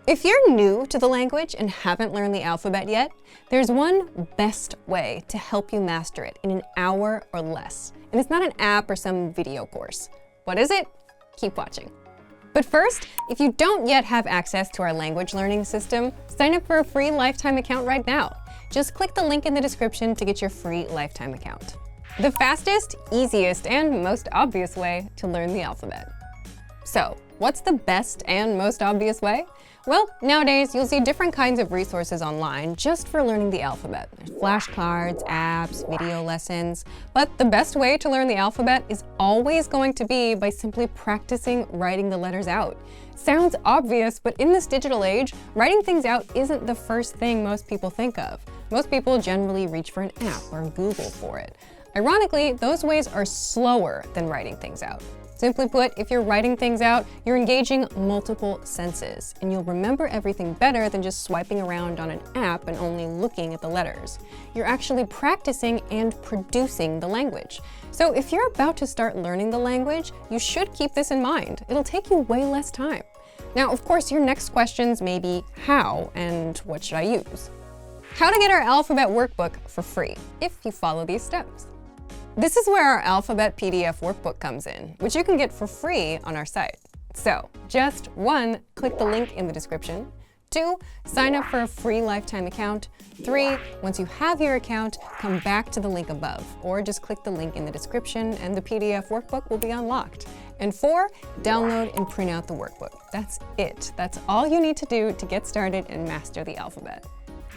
If you're new to the language and haven't learned the alphabet yet, there's one best way to help you master it in an hour or less. And it's not an app or some video course. What is it? Keep watching. But first, if you don't yet have access to our language learning system, sign up for a free lifetime account right now. Just click the link in the description to get your free lifetime account. The fastest, easiest, and most obvious way to learn the alphabet. So, what's the best and most obvious way? Well, nowadays you'll see different kinds of resources online just for learning the alphabet. There's flashcards, apps, video lessons. But the best way to learn the alphabet is always going to be by simply practicing writing the letters out. Sounds obvious, but in this digital age, writing things out isn't the first thing most people think of. Most people generally reach for an app or Google for it. Ironically, those ways are slower than writing things out. Simply put, if you're writing things out, you're engaging multiple senses, and you'll remember everything better than just swiping around on an app and only looking at the letters. You're actually practicing and producing the language. So if you're about to start learning the language, you should keep this in mind. It'll take you way less time. Now, of course, your next questions may be how and what should I use? How to get our alphabet workbook for free, if you follow these steps. This is where our alphabet PDF workbook comes in, which you can get for free on our site. So, just 1, click the link in the description. 2, sign up for a free lifetime account. 3, once you have your account, come back to the link above, or just click the link in the description and the PDF workbook will be unlocked. And 4, download and print out the workbook. That's it. That's all you need to do to get started and master the alphabet.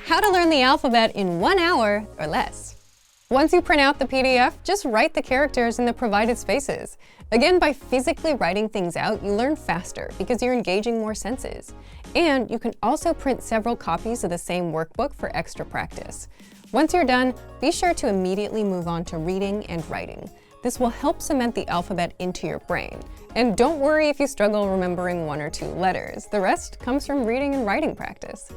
How to learn the alphabet in 1 hour or less. Once you print out the PDF, just write the characters in the provided spaces. Again, by physically writing things out, you learn faster because you're engaging more senses. And you can also print several copies of the same workbook for extra practice. Once you're done, be sure to immediately move on to reading and writing. This will help cement the alphabet into your brain. And don't worry if you struggle remembering 1 or 2 letters. The rest comes from reading and writing practice.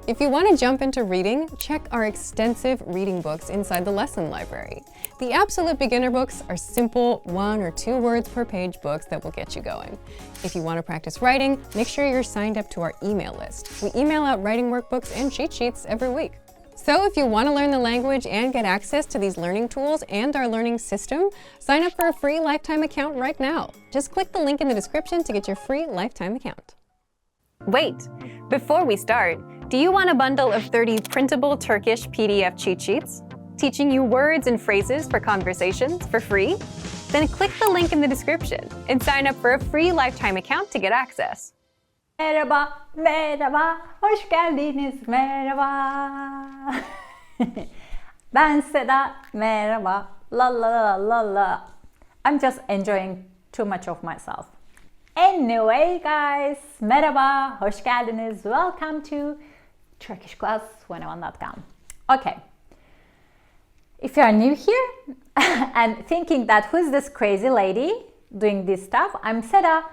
If you want to jump into reading, check our extensive reading books inside the lesson library. The absolute beginner books are simple 1 or 2 words per page books that will get you going. If you want to practice writing, make sure you're signed up to our email list. We email out writing workbooks and cheat sheets every week. So if you want to learn the language and get access to these learning tools and our learning system, sign up for a free lifetime account right now. Just click the link in the description to get your free lifetime account. Wait, before we start, do you want a bundle of 30 printable Turkish PDF cheat sheets, teaching you words and phrases for conversations for free? Then click the link in the description and sign up for a free lifetime account to get access. Merhaba, merhaba, hoş geldiniz, merhaba. Ben Seda, merhaba, la la la la la. I'm just enjoying too much of myself. Anyway, guys, merhaba, hoş geldiniz. Welcome to turkishclass101.com. Okay. If you are new here and thinking that who's this crazy lady doing this stuff, I'm Seda.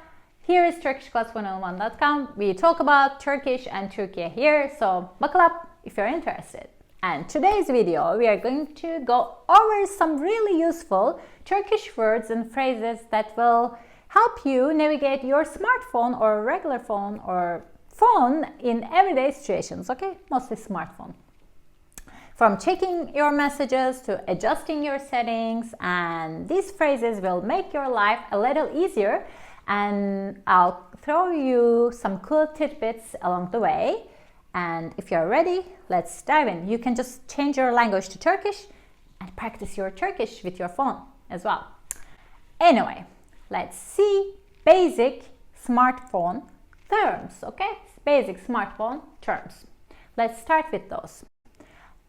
Here is turkishclass101.com. We talk about Turkish and Turkey here, so buckle up if you're interested. And today's video, we are going to go over some really useful Turkish words and phrases that will help you navigate your smartphone or regular phone or phone in everyday situations, okay? Mostly smartphone. From checking your messages to adjusting your settings, and these phrases will make your life a little easier, and I'll throw you some cool tidbits along the way. And if you're ready, let's dive in. You can just change your language to Turkish and practice your Turkish with your phone as well. Anyway, let's see basic smartphone terms, okay? Basic smartphone terms. Let's start with those.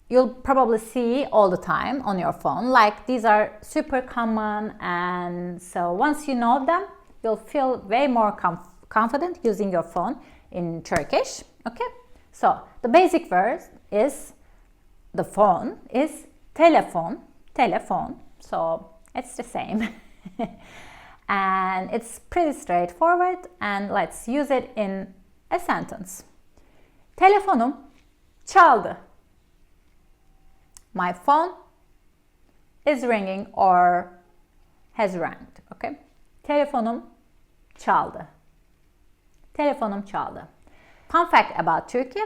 You'll probably see all the time on your phone, like these are super common, and so once you know them, you'll feel way more confident using your phone in Turkish, okay? So the basic word is, the phone is telephone, telephone, so it's the same. And it's pretty straightforward, and let's use it in a sentence. Telefonum çaldı. My phone is ringing or has rang, okay? Telefonum çaldı. Telefonum çaldı. fun fact about Turkey,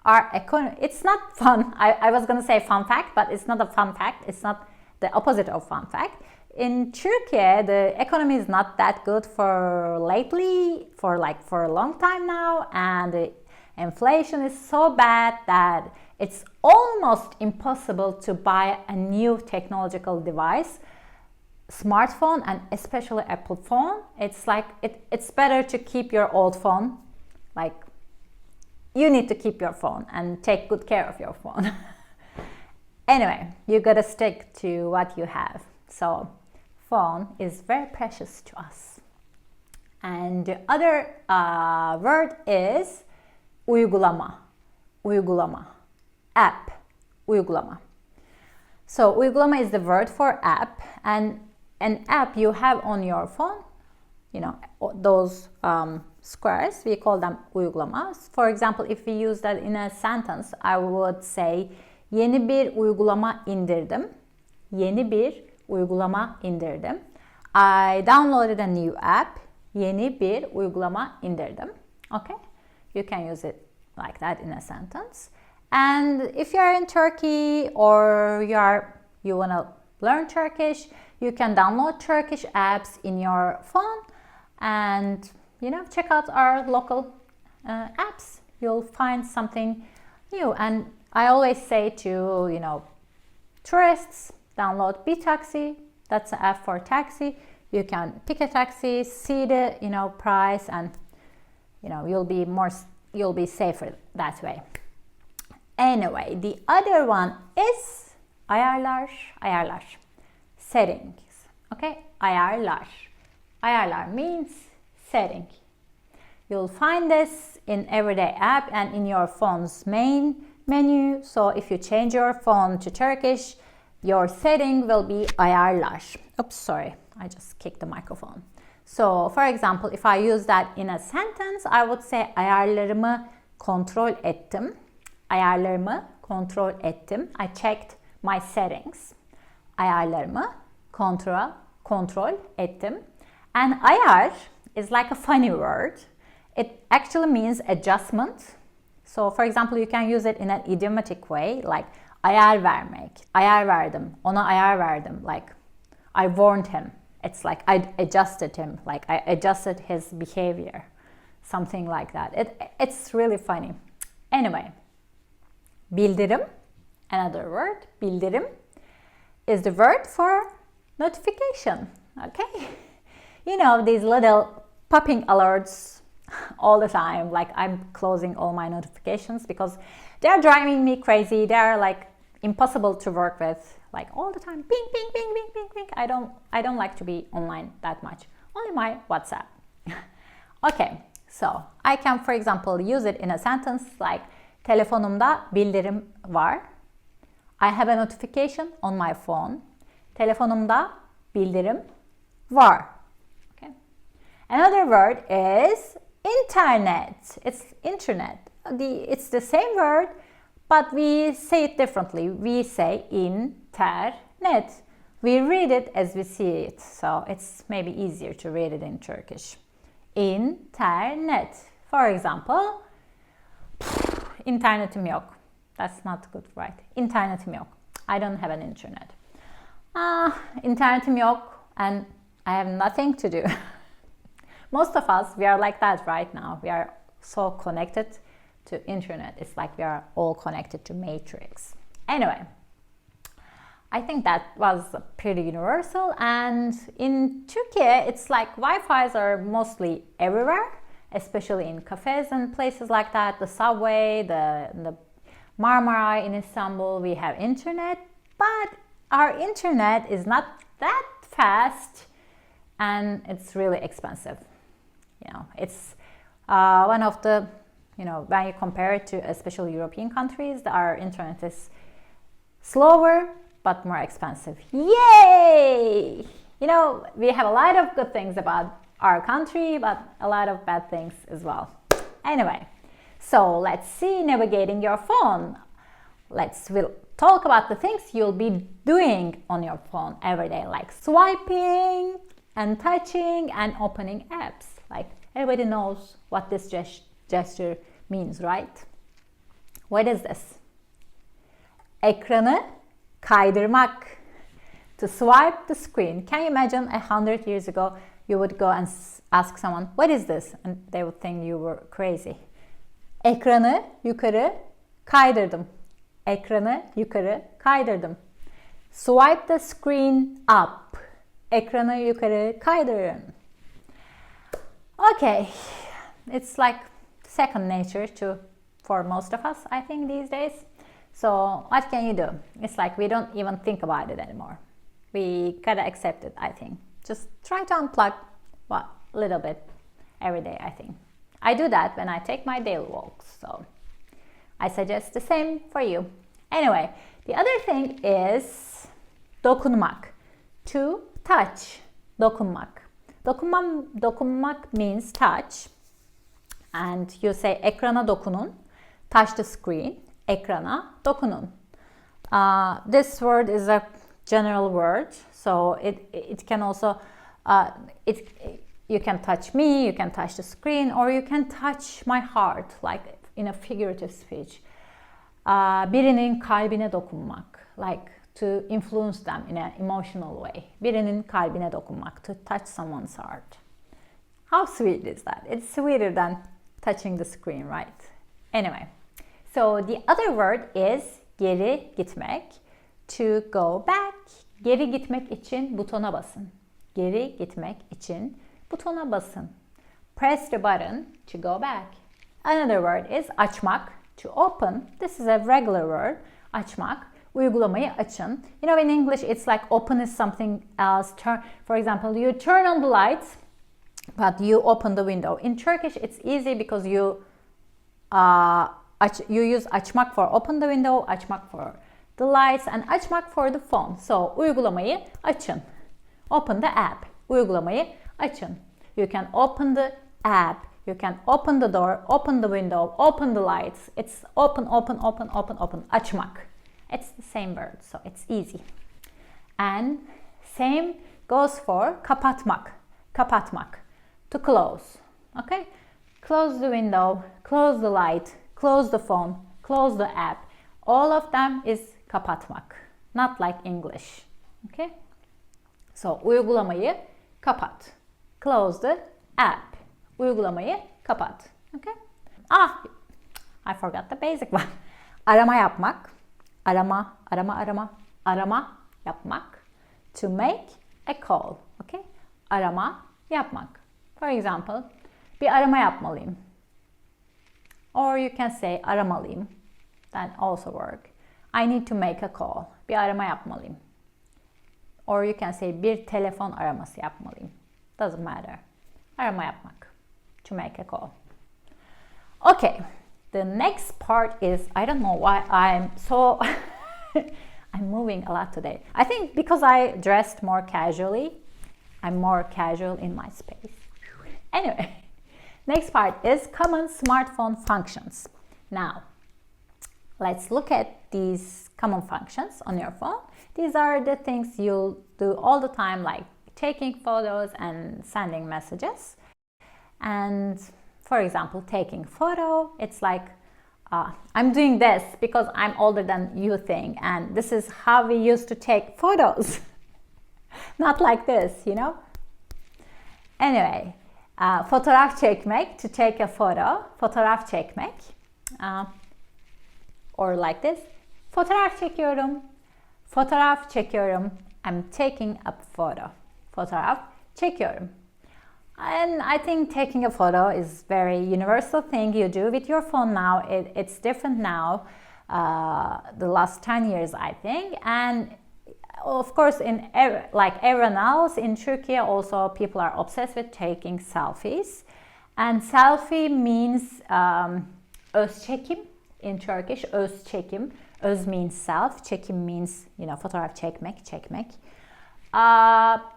our economy, it's not fun. I was going to say fun fact, but it's not a fun fact. It's not the opposite of fun fact. In Turkey, the economy is not that good for lately, for a long time now, and the inflation is so bad that it's almost impossible to buy a new technological device, smartphone, and especially Apple phone. It's like it's better to keep your old phone. Like, you need to keep your phone and take good care of your phone. Anyway, you gotta stick to what you have. So phone is very precious to us. And the other word is uygulama. Uygulama. App. Uygulama. So uygulama is the word for app, and an app you have on your phone, you know, those squares, we call them uygulamas. For example, if we use that in a sentence, I would say yeni bir uygulama indirdim. Yeni bir uygulama indirdim. I downloaded a new app. Yeni bir uygulama indirdim. Okay? You can use it like that in a sentence. And if you're in Turkey or you want to learn Turkish, you can download Turkish apps in your phone and, you know, check out our local apps. You'll find something new. And I always say to, you know, tourists, download B-Taxi. That's an app for taxi. You can pick a taxi, see the, you know, price, and, you know, you'll be safer that way. Anyway, the other one is ayarlar. Settings. Okay? Ayarlar. Ayarlar means setting. You'll find this in everyday app and in your phone's main menu. So if you change your phone to Turkish, your setting will be ayarlar. Oops, sorry, I just kicked the microphone. So for example, if I use that in a sentence, I would say ayarlarımı kontrol ettim. Ayarlarımı kontrol ettim. I checked my settings. Ayarlarımı kontrol ettim. And ayar is like a funny word. It actually means adjustment. So for example, you can use it in an idiomatic way, like ayar vermek. Ayar verdim. Ona ayar verdim. Like, I warned him. It's like I adjusted him. Like, I adjusted his behavior. Something like that. It's really funny. Anyway, bildirim, another word, bildirim, is the word for notification. Okay? You know, these little popping alerts all the time. Like, I'm closing all my notifications because they're driving me crazy. They're like impossible to work with, like all the time. Ping, ping, ping, ping, ping, ping. I don't like to be online that much. Only my WhatsApp. Okay, so I can, for example, use it in a sentence like telefonumda bildirim var. I have a notification on my phone. Telefonumda bildirim var. Okay. Another word is internet. It's internet. It's the same word, but we say it differently. We say internet. We read it as we see it, so it's maybe easier to read it in Turkish. Internet. For example, internetim yok. That's not good, right? İnternetim yok. I don't have an internet. İnternetim yok, and I have nothing to do. Most of us, we are like that right now. We are so connected to internet. It's like we are all connected to Matrix. Anyway, I think that was pretty universal. And in Turkey, it's like Wi-Fi's are mostly everywhere, especially in cafes and places like that. The subway, the Marmara in Istanbul, we have internet, but our internet is not that fast and it's really expensive. You know, it's one of the, you know, when you compare it to especially European countries, our internet is slower but more expensive. Yay! You know, we have a lot of good things about our country, but a lot of bad things as well. Anyway, so let's see navigating your phone. We'll talk about the things you'll be doing on your phone every day, like swiping and touching and opening apps. Like, everybody knows what this gesture means, right? What is this? Ekranı kaydırmak. To swipe the screen. Can you imagine 100 years ago you would go and ask someone, what is this? And they would think you were crazy. Ekranı yukarı kaydırdım. Ekranı yukarı kaydırdım. Swipe the screen up. Ekranı yukarı kaydırın. Okay, it's like second nature for most of us, I think, these days. So what can you do? It's like we don't even think about it anymore. We gotta accept it, I think. Just try to unplug a little bit every day, I think. I do that when I take my daily walks, so I suggest the same for you. Anyway, the other thing is dokunmak. To touch. Dokunmak. Dokunmak means touch. And you say ekrana dokunun. Touch the screen. Ekrana dokunun. This word is a general word, so it can also you can touch me, you can touch the screen, or you can touch my heart, like in a figurative speech. Birinin kalbine dokunmak, like to influence them in an emotional way. Birinin kalbine dokunmak, to touch someone's heart. How sweet is that? It's sweeter than touching the screen, right? Anyway, so the other word is geri gitmek. To go back. Geri gitmek için butona basın. Geri gitmek için butona basın. Press the button to go back. Another word is açmak. To open. This is a regular word. Açmak. Uygulamayı açın. You know, in English it's like open is something else. For example, you turn on the lights, but you open the window. In Turkish it's easy because you use açmak for open the window, açmak for the lights, and açmak for the phone. So uygulamayı açın. Open the app. Uygulamayı açın. You can open the app. You can open the door, open the window, open the lights. It's open. Açmak. It's the same word, so it's easy. And same goes for kapatmak. Kapatmak. To close. Okay? Close the window, close the light, close the phone, close the app. All of them is kapatmak. Not like English. Okay? So uygulamayı kapat. Close the app. Uygulamayı kapat. Okay? I forgot the basic one. Arama yapmak. Arama yapmak. To make a call. Okay? Arama yapmak. For example, bir arama yapmalıyım. Or you can say aramalıyım. That also work. I need to make a call. Bir arama yapmalıyım. Or you can say bir telefon araması yapmalıyım. Doesn't matter. Arama yapmak. To make a call. Okay. The next part is, I don't know why I'm so I'm moving a lot today. I think because I dressed more casually, I'm more casual in my space. Anyway, next part is common smartphone functions. Now, let's look at these common functions on your phone. These are the things you'll do all the time, like taking photos and sending messages. And for example, taking photo, it's like I'm doing this because I'm older than you think, and this is how we used to take photos. Not like this, you know? Anyway, fotoğraf çekmek, to take a photo. Fotoğraf çekmek. Or like this. Fotoğraf çekiyorum. Fotoğraf çekiyorum. I'm taking a photo. Fotoğraf çekiyorum. And I think taking a photo is very universal thing you do with your phone now. It's different now, the last 10 years, I think. And of course, like everyone else in Turkey, also people are obsessed with taking selfies. And selfie means özçekim in Turkish. Özçekim. Öz means self. Çekim means, you know, fotoğraf çekmek.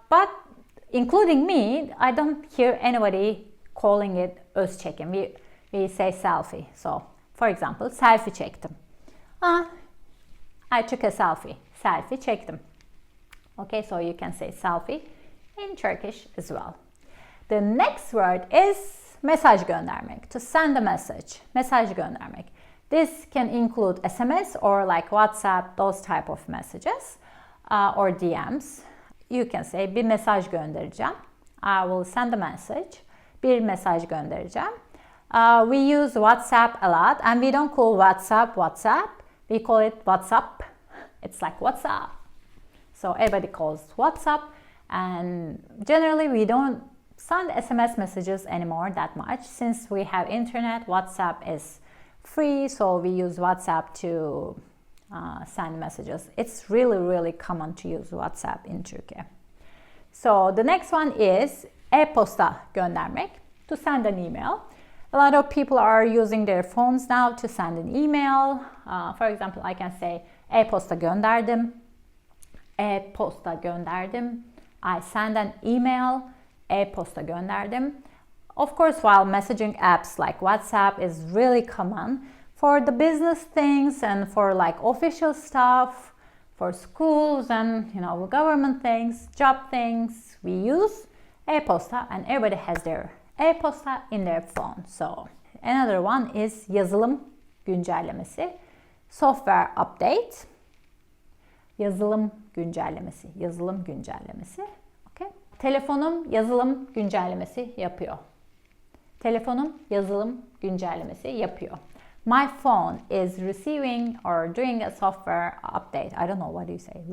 But including me, I don't hear anybody calling it özçekim. We say selfie. So, for example, selfie çektim. I took a selfie. Selfie çektim. Okay, so you can say selfie in Turkish as well. The next word is mesaj göndermek. To send a message. Mesaj göndermek. This can include SMS or like WhatsApp, those type of messages or DMs. You can say bir mesaj göndereceğim. I will send a message. Bir mesaj göndereceğim. We use WhatsApp a lot and we don't call WhatsApp WhatsApp. We call it WhatsApp. It's like WhatsApp. So everybody calls WhatsApp, and generally we don't send SMS messages anymore that much. Since we have internet, WhatsApp is free, so we use WhatsApp to send messages. It's really common to use WhatsApp in Turkey. So the next one is e-posta göndermek, to send an email. A lot of people are using their phones now to send an email. For example, I can say e-posta gönderdim. E-posta gönderdim. I send an email. E-posta gönderdim. Of course, while messaging apps like WhatsApp is really common, for the business things and for like official stuff, for schools and government things, job things, we use e-posta, and everybody has their e-posta in their phone. So another one is yazılım güncellemesi, software update. Yazılım güncellemesi, yazılım güncellemesi. Okay. Telefonum yazılım güncellemesi yapıyor. Telefonum yazılım güncellemesi yapıyor. My phone is receiving or doing a software update. I don't know, what do you say?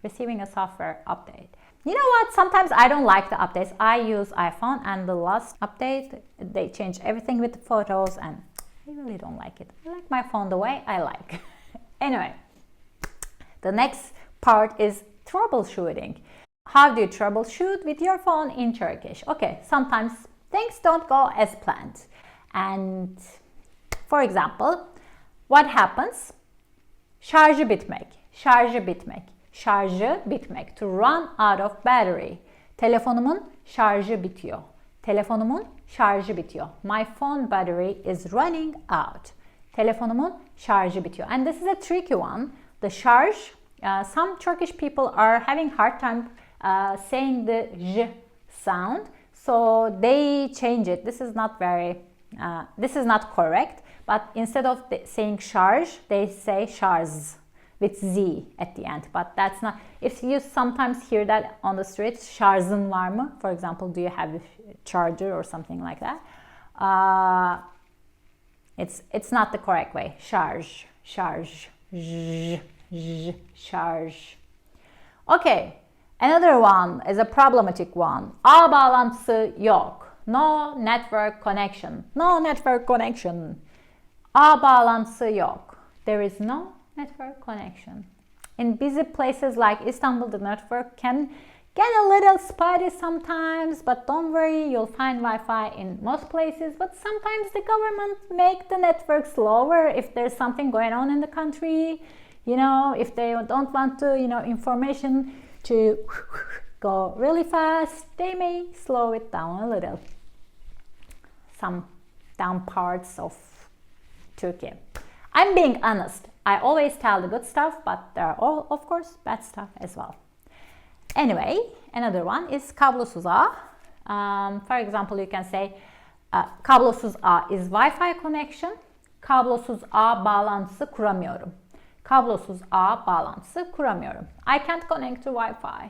Receiving a software update. You know what? Sometimes I don't like the updates. I use iPhone, and the last update, they change everything with the photos, and I really don't like it. I like my phone the way I like. Anyway, the next part is troubleshooting. How do you troubleshoot with your phone in Turkish? Okay, sometimes things don't go as planned. And for example, what happens? Şarjı bitmek, şarjı bitmek, şarjı bitmek. To run out of battery. Telefonumun şarjı bitiyor. Telefonumun şarjı bitiyor. My phone battery is running out. Telefonumun şarjı bitiyor. And this is a tricky one. The şarj, some Turkish people are having hard time saying the j sound. So they change it. This is not correct. But instead of saying şarj, they say şarj with z at the end. But that's not. If you sometimes hear that on the street, şarjın var mı? For example, do you have a charger or something like that? It's not the correct way. Şarj, şarj, şarj. Okay. Another one is a problematic one. Ağ bağlantısı yok. No network connection. No network connection. Ağ bağlantısı yok. There is no network connection. In busy places like Istanbul, the network can get a little spotty sometimes, but don't worry, you'll find Wi-Fi in most places. But sometimes the government make the network slower if there's something going on in the country. If they don't want to, information to go really fast, they may slow it down a little. Some down parts of Turkey. I'm being honest. I always tell the good stuff, but there are of course bad stuff as well. Anyway, another one is kablosuz ağ. For example, you can say kablosuz ağ is Wi-Fi connection. Kablosuz ağ bağlantısı kuramıyorum. Kablosuz ağ bağlantısı kuramıyorum. I can't connect to Wi-Fi.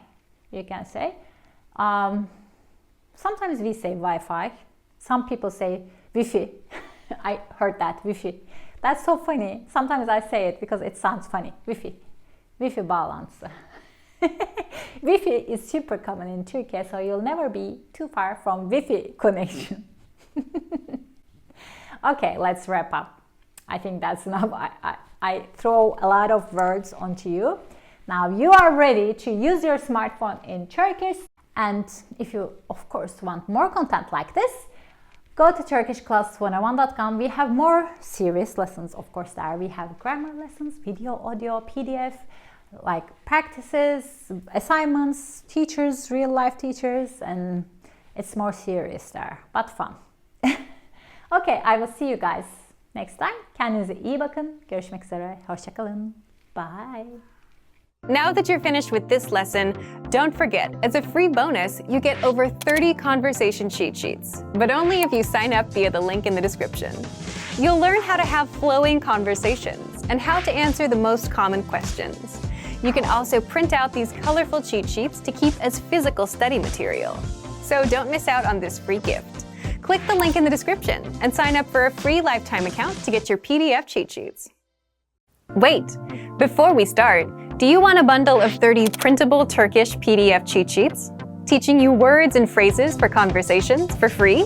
You can say. Sometimes we say Wi-Fi. Some people say Wi-Fi. I heard that, Wi-Fi. That's so funny. Sometimes I say it because it sounds funny. Wi-Fi. Wi-Fi bağlantısı. Wi-Fi is super common in Turkey, so you'll never be too far from Wi-Fi connection. Okay, let's wrap up. I think that's enough. I throw a lot of words onto you. Now you are ready to use your smartphone in Turkish. And if you, of course, want more content like this, go to turkishclass101.com. We have more serious lessons, of course, there. We have grammar lessons, video, audio, PDF, like practices, assignments, teachers, real life teachers, and it's more serious there, but fun. Okay, I will see you guys next time. Kendinize iyi bakın. Görüşmek üzere. Hoşça kalın. Bye. Now that you're finished with this lesson, don't forget, as a free bonus, you get over 30 conversation cheat sheets, but only if you sign up via the link in the description. You'll learn how to have flowing conversations and how to answer the most common questions. You can also print out these colorful cheat sheets to keep as physical study material. So don't miss out on this free gift. Click the link in the description and sign up for a free lifetime account to get your PDF cheat sheets. Wait, before we start, do you want a bundle of 30 printable Turkish PDF cheat sheets, teaching you words and phrases for conversations for free?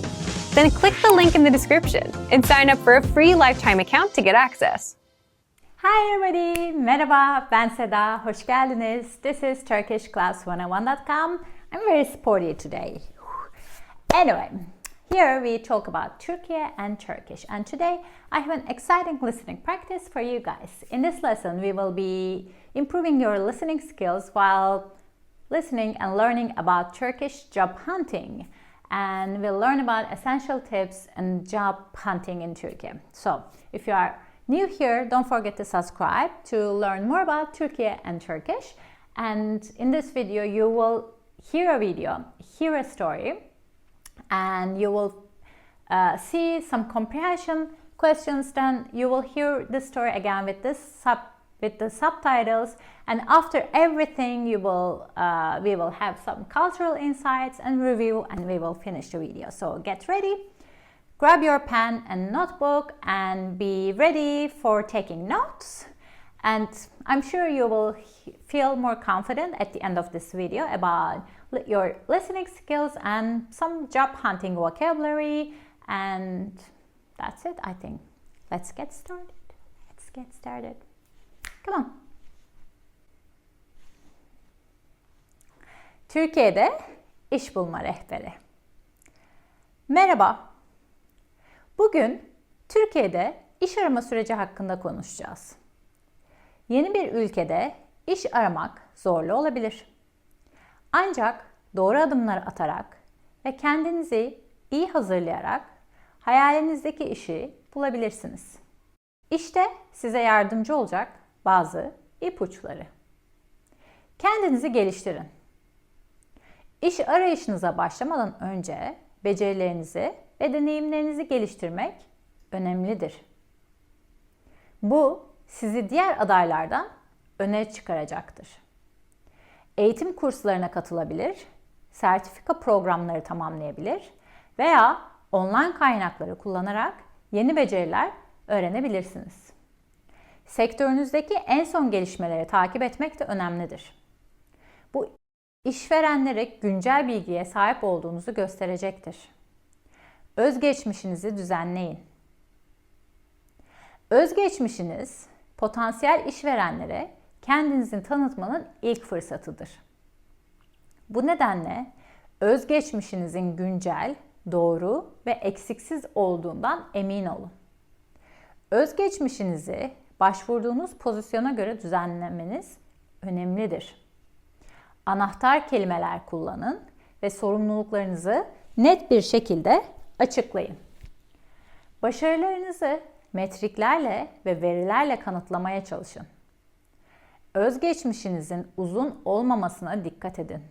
Then click the link in the description and sign up for a free lifetime account to get access. Hi everybody, merhaba, ben Seda, hoş geldiniz. This is turkishclass101.com. I'm very sporty today. Anyway, here we talk about Turkey and Turkish, and today I have an exciting listening practice for you guys. In this lesson, we will be improving your listening skills while listening and learning about Turkish job hunting, and we'll learn about essential tips and job hunting in Turkey. So, if you are new here, don't forget to subscribe to learn more about Turkey and Turkish. And in this video, you will hear a video, hear a story, and you will see some comprehension questions. Then you will hear the story again with the subtitles, and after everything we will have some cultural insights and review, and we will finish the video. So get ready, grab your pen and notebook and be ready for taking notes. And I'm sure you will feel more confident at the end of this video about your listening skills and some job hunting vocabulary. And that's it, I think. Let's get started. Come on. Türkiye'de iş bulma rehberi. Merhaba. Bugün Türkiye'de iş arama süreci hakkında konuşacağız. Yeni bir ülkede iş aramak zorlu olabilir. Ancak doğru adımlar atarak ve kendinizi iyi hazırlayarak hayalinizdeki işi bulabilirsiniz. İşte size yardımcı olacak bazı ipuçları. Kendinizi geliştirin. İş arayışınıza başlamadan önce becerilerinizi ve deneyimlerinizi geliştirmek önemlidir. Bu sizi diğer adaylardan öne çıkaracaktır. Eğitim kurslarına katılabilir, sertifika programları tamamlayabilir veya online kaynakları kullanarak yeni beceriler öğrenebilirsiniz. Sektörünüzdeki en son gelişmeleri takip etmek de önemlidir. Bu işverenlere güncel bilgiye sahip olduğunuzu gösterecektir. Özgeçmişinizi düzenleyin. Özgeçmişiniz, potansiyel işverenlere kendinizi tanıtmanın ilk fırsatıdır. Bu nedenle özgeçmişinizin güncel, doğru ve eksiksiz olduğundan emin olun. Özgeçmişinizi başvurduğunuz pozisyona göre düzenlemeniz önemlidir. Anahtar kelimeler kullanın ve sorumluluklarınızı net bir şekilde açıklayın. Başarılarınızı metriklerle ve verilerle kanıtlamaya çalışın. Özgeçmişinizin uzun olmamasına dikkat edin.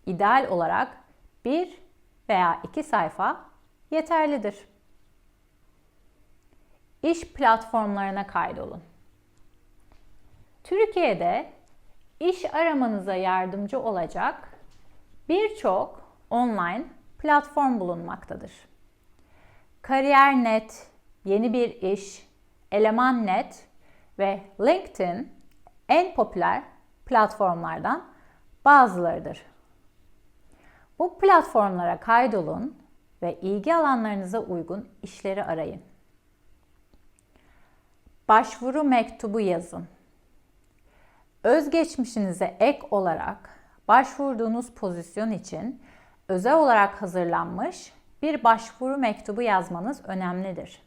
İdeal olarak 1 veya 2 sayfa yeterlidir. İş platformlarına kaydolun. Türkiye'de iş aramanıza yardımcı olacak birçok online platform bulunmaktadır. Kariyer.net, Yeni Bir İş, Eleman.net ve LinkedIn en popüler platformlardan bazılarıdır. Bu platformlara kaydolun ve ilgi alanlarınıza uygun işleri arayın. Başvuru mektubu yazın. Özgeçmişinize ek olarak başvurduğunuz pozisyon için özel olarak hazırlanmış bir başvuru mektubu yazmanız önemlidir.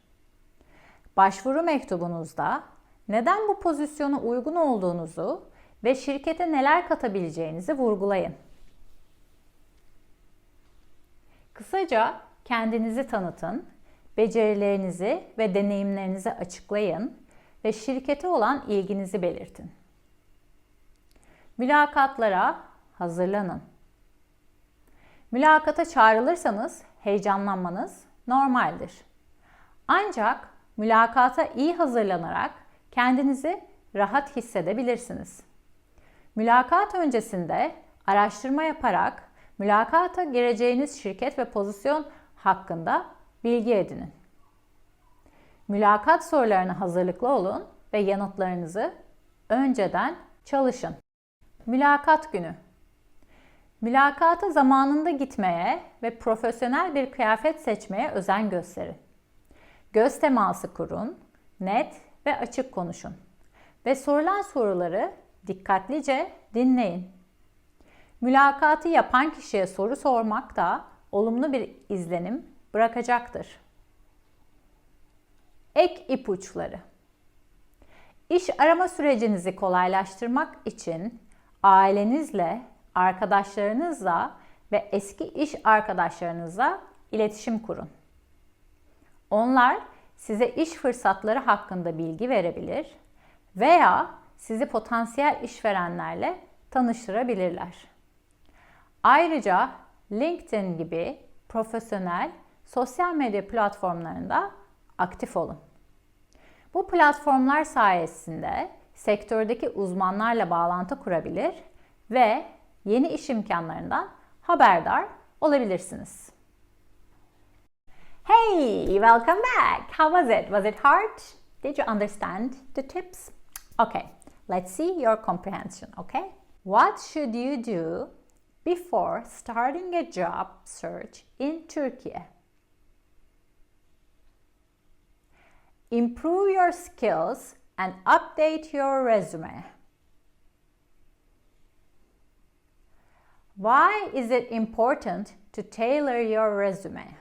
Başvuru mektubunuzda neden bu pozisyona uygun olduğunuzu ve şirkete neler katabileceğinizi vurgulayın. Kısaca kendinizi tanıtın, becerilerinizi ve deneyimlerinizi açıklayın ve şirkete olan ilginizi belirtin. Mülakatlara hazırlanın. Mülakata çağrılırsanız heyecanlanmanız normaldir. Ancak mülakata iyi hazırlanarak kendinizi rahat hissedebilirsiniz. Mülakat öncesinde araştırma yaparak mülakata gireceğiniz şirket ve pozisyon hakkında bilgi edinin. Mülakat sorularına hazırlıklı olun ve yanıtlarınızı önceden çalışın. Mülakat günü. Mülakata zamanında gitmeye ve profesyonel bir kıyafet seçmeye özen gösterin. Göz teması kurun, net ve açık konuşun ve sorulan soruları dikkatlice dinleyin. Mülakatı yapan kişiye soru sormak da olumlu bir izlenim bırakacaktır. Ek ipuçları. İş arama sürecinizi kolaylaştırmak için ailenizle, arkadaşlarınızla ve eski iş arkadaşlarınızla iletişim kurun. Onlar size iş fırsatları hakkında bilgi verebilir veya sizi potansiyel işverenlerle tanıştırabilirler. Ayrıca LinkedIn gibi profesyonel sosyal medya platformlarında aktif olun. Bu platformlar sayesinde sektördeki uzmanlarla bağlantı kurabilir ve yeni iş imkanlarından haberdar olabilirsiniz. Hey, welcome back. How was it? Was it hard? Did you understand the tips? Okay, let's see your comprehension, okay? What should you do before starting a job search in Turkey? Improve your skills and update your resume. Why is it important to tailor your resume?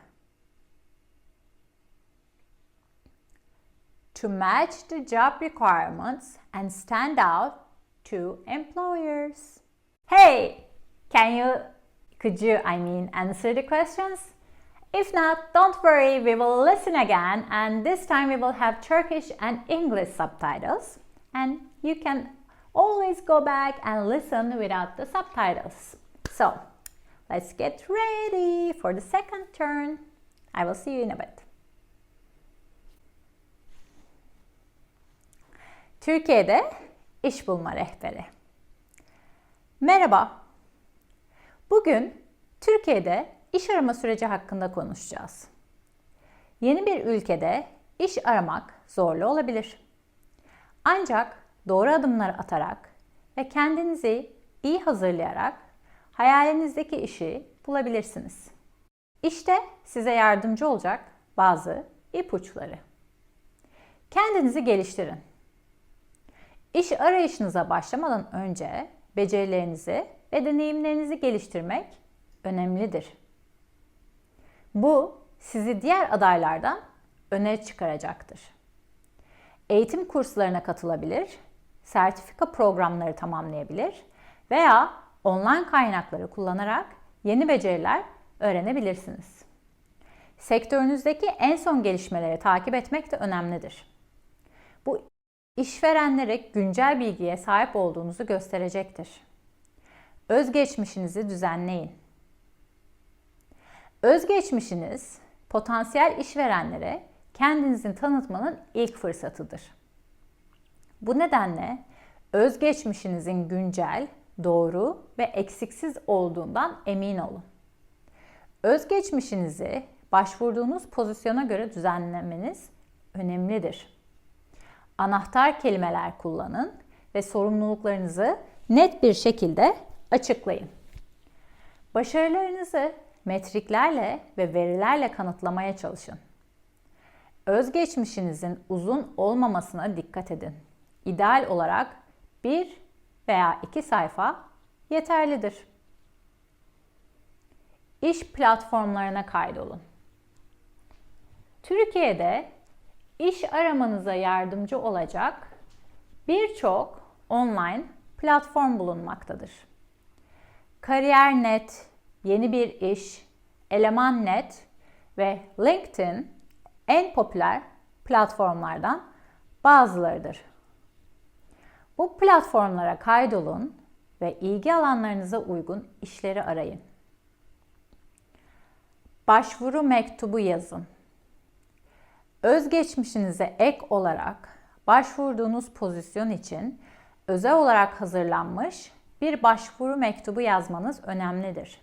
To match the job requirements and stand out to employers. Hey, could you answer the questions? If not, don't worry, we will listen again, and this time we will have Turkish and English subtitles, and you can always go back and listen without the subtitles. So, let's get ready for the second turn. I will see you in a bit. Türkiye'de iş bulma rehberi. Merhaba. Bugün Türkiye'de iş arama süreci hakkında konuşacağız. Yeni bir ülkede iş aramak zorlu olabilir. Ancak doğru adımlar atarak ve kendinizi iyi hazırlayarak hayalinizdeki işi bulabilirsiniz. İşte size yardımcı olacak bazı ipuçları. Kendinizi geliştirin. İş arayışınıza başlamadan önce becerilerinizi ve deneyimlerinizi geliştirmek önemlidir. Bu sizi diğer adaylardan öne çıkaracaktır. Eğitim kurslarına katılabilir, sertifika programları tamamlayabilir veya online kaynakları kullanarak yeni beceriler öğrenebilirsiniz. Sektörünüzdeki en son gelişmeleri takip etmek de önemlidir. Bu işverenlere güncel bilgiye sahip olduğunuzu gösterecektir. Özgeçmişinizi düzenleyin. Özgeçmişiniz, potansiyel işverenlere kendinizi tanıtmanın ilk fırsatıdır. Bu nedenle özgeçmişinizin güncel, doğru ve eksiksiz olduğundan emin olun. Özgeçmişinizi başvurduğunuz pozisyona göre düzenlemeniz önemlidir. Anahtar kelimeler kullanın ve sorumluluklarınızı net bir şekilde açıklayın. Başarılarınızı metriklerle ve verilerle kanıtlamaya çalışın. Özgeçmişinizin uzun olmamasına dikkat edin. İdeal olarak 1 veya 2 sayfa yeterlidir. İş platformlarına kaydolun. Türkiye'de iş aramanıza yardımcı olacak birçok online platform bulunmaktadır. Kariyer.net, Yeni Bir İş, Eleman.net ve LinkedIn en popüler platformlardan bazılarıdır. Bu platformlara kaydolun ve ilgi alanlarınıza uygun işleri arayın. Başvuru mektubu yazın. Özgeçmişinize ek olarak başvurduğunuz pozisyon için özel olarak hazırlanmış bir başvuru mektubu yazmanız önemlidir.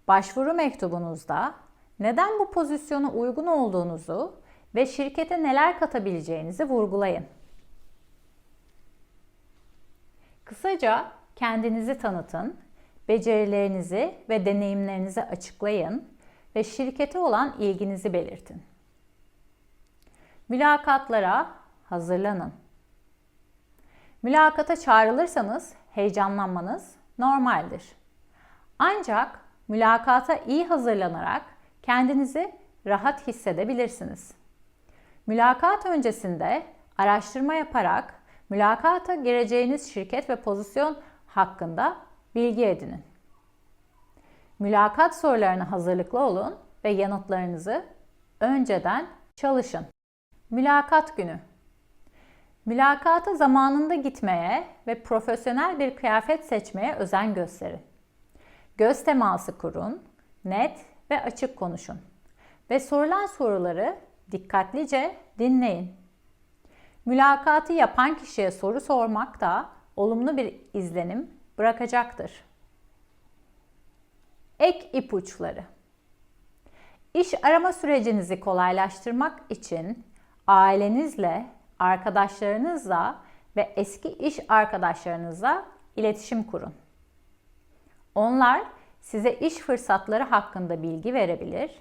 Başvuru mektubunuzda neden bu pozisyona uygun olduğunuzu ve şirkete neler katabileceğinizi vurgulayın. Kısaca kendinizi tanıtın, becerilerinizi ve deneyimlerinizi açıklayın ve şirkete olan ilginizi belirtin. Mülakatlara hazırlanın. Mülakata çağrılırsanız heyecanlanmanız normaldir. Ancak mülakata iyi hazırlanarak kendinizi rahat hissedebilirsiniz. Mülakat öncesinde araştırma yaparak mülakata gireceğiniz şirket ve pozisyon hakkında bilgi edinin. Mülakat sorularına hazırlıklı olun ve yanıtlarınızı önceden çalışın. Mülakat günü. Mülakata zamanında gitmeye ve profesyonel bir kıyafet seçmeye özen gösterin. Göz teması kurun, net ve açık konuşun ve sorulan soruları dikkatlice dinleyin. Mülakatı yapan kişiye soru sormak da olumlu bir izlenim bırakacaktır. Ek ipuçları. İş arama sürecinizi kolaylaştırmak için ailenizle, arkadaşlarınızla ve eski iş arkadaşlarınızla iletişim kurun. Onlar size iş fırsatları hakkında bilgi verebilir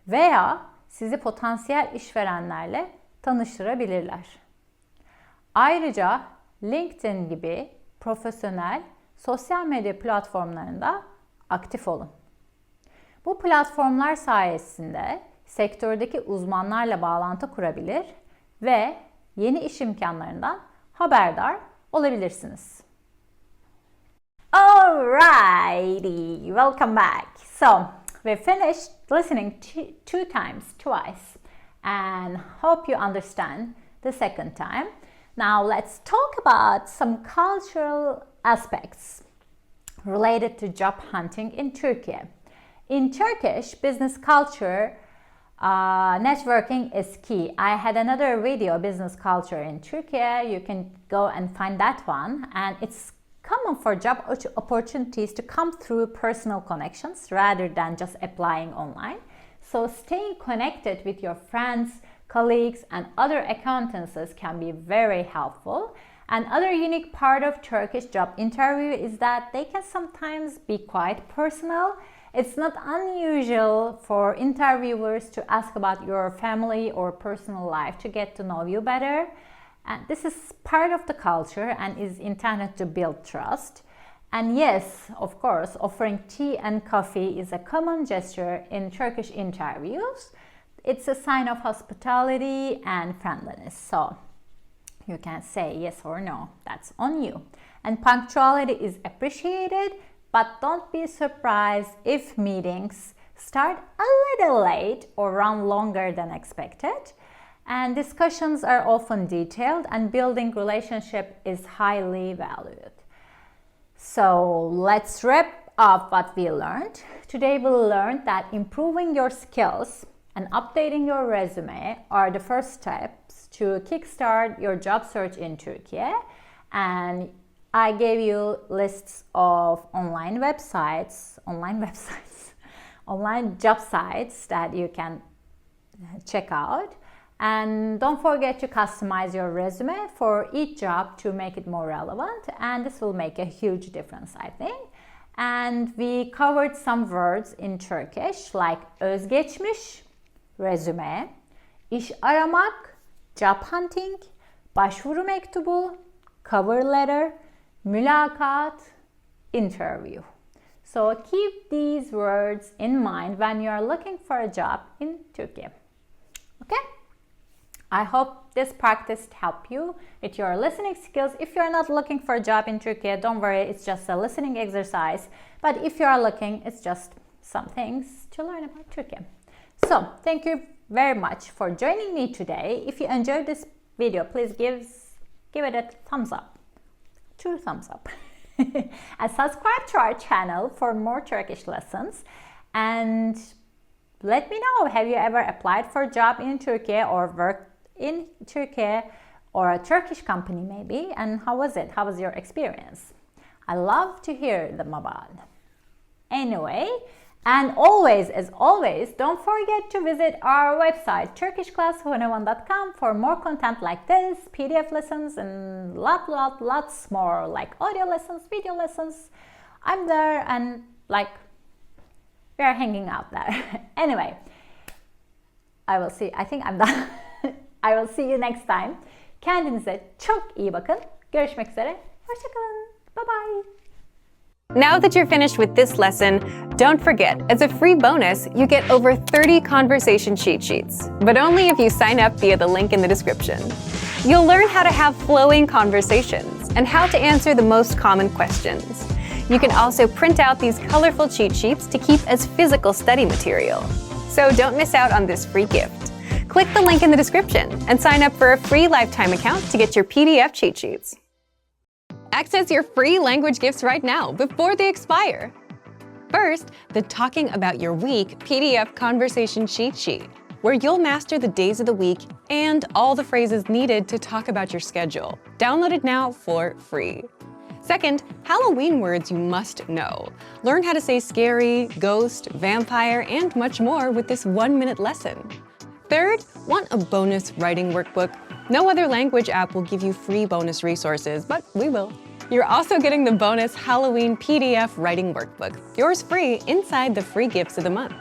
veya sizi potansiyel işverenlerle tanıştırabilirler. Ayrıca LinkedIn gibi profesyonel sosyal medya platformlarında aktif olun. Bu platformlar sayesinde sektördeki uzmanlarla bağlantı kurabilir ve yeni iş imkanlarından haberdar olabilirsiniz. Alrighty, welcome back. So, we finished listening two times, twice, and hope you understand the second time. Now let's talk about some cultural aspects related to job hunting in Turkey. In Turkish business culture, networking is key. I had another video, business culture in Turkey. You can go and find that one. And it's common for job opportunities to come through personal connections rather than just applying online. So staying connected with your friends, colleagues, and other acquaintances can be very helpful. Another unique part of Turkish job interview is that they can sometimes be quite personal. It's not unusual for interviewers to ask about your family or personal life to get to know you better. And this is part of the culture and is intended to build trust. And yes, of course, offering tea and coffee is a common gesture in Turkish interviews. It's a sign of hospitality and friendliness. So you can say yes or no. That's on you. And punctuality is appreciated, but don't be surprised if meetings start a little late or run longer than expected. And discussions are often detailed and building relationship is highly valued. So let's wrap up what we learned. Today we learned that improving your skills and updating your resume are the first steps to kickstart your job search in Turkey. And I gave you lists of online job sites that you can check out. And don't forget to customize your resume for each job to make it more relevant. And this will make a huge difference, I think. And we covered some words in Turkish like özgeçmiş, resume, iş aramak, job hunting, başvuru mektubu, cover letter, mülakat, interview. So keep these words in mind when you are looking for a job in Turkey. Okay? I hope this practice helped you with your listening skills. If you're not looking for a job in Turkey, don't worry, it's just a listening exercise. But if you are looking, it's just some things to learn about Turkey. So, thank you very much for joining me today. If you enjoyed this video, please give it a thumbs up. 2 thumbs up. and subscribe to our channel for more Turkish lessons. And let me know, have you ever applied for a job in Turkey or worked in Turkey or a Turkish company maybe? And how was it? How was your experience? I love to hear them about. Anyway, and always, as always, don't forget to visit our website turkishclass101.com for more content like this, PDF lessons, and lots more, like audio lessons, video lessons. I'm there, and like, we are hanging out there. Anyway, I think I'm done. I will see you next time. Kendinize çok iyi bakın. Görüşmek üzere. Hoşça kalın. Bye bye. Now that you're finished with this lesson, don't forget, as a free bonus, you get over 30 conversation cheat sheets, but only if you sign up via the link in the description. You'll learn how to have flowing conversations and how to answer the most common questions. You can also print out these colorful cheat sheets to keep as physical study material. So don't miss out on this free gift. Click the link in the description and sign up for a free lifetime account to get your PDF cheat sheets. Access your free language gifts right now before they expire. First, the Talking About Your Week PDF conversation cheat sheet, where you'll master the days of the week and all the phrases needed to talk about your schedule. Download it now for free. Second, Halloween words you must know. Learn how to say scary, ghost, vampire, and much more with this 1-minute lesson. Third, want a bonus writing workbook? No other language app will give you free bonus resources, but we will. You're also getting the bonus Halloween PDF writing workbook, yours free inside the free gifts of the month.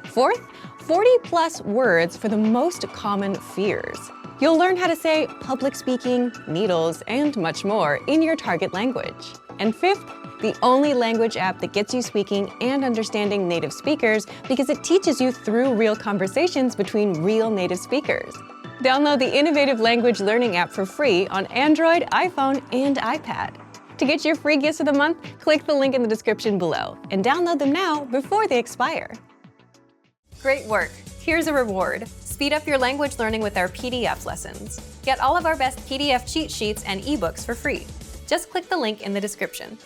Fourth, 40+ words for the most common fears. You'll learn how to say public speaking, needles, and much more in your target language. And fifth, the only language app that gets you speaking and understanding native speakers because it teaches you through real conversations between real native speakers. Download the innovative language learning app for free on Android, iPhone, and iPad. To get your free gifts of the month, click the link in the description below and download them now before they expire. Great work! Here's a reward. Speed up your language learning with our PDF lessons. Get all of our best PDF cheat sheets and ebooks for free. Just click the link in the description.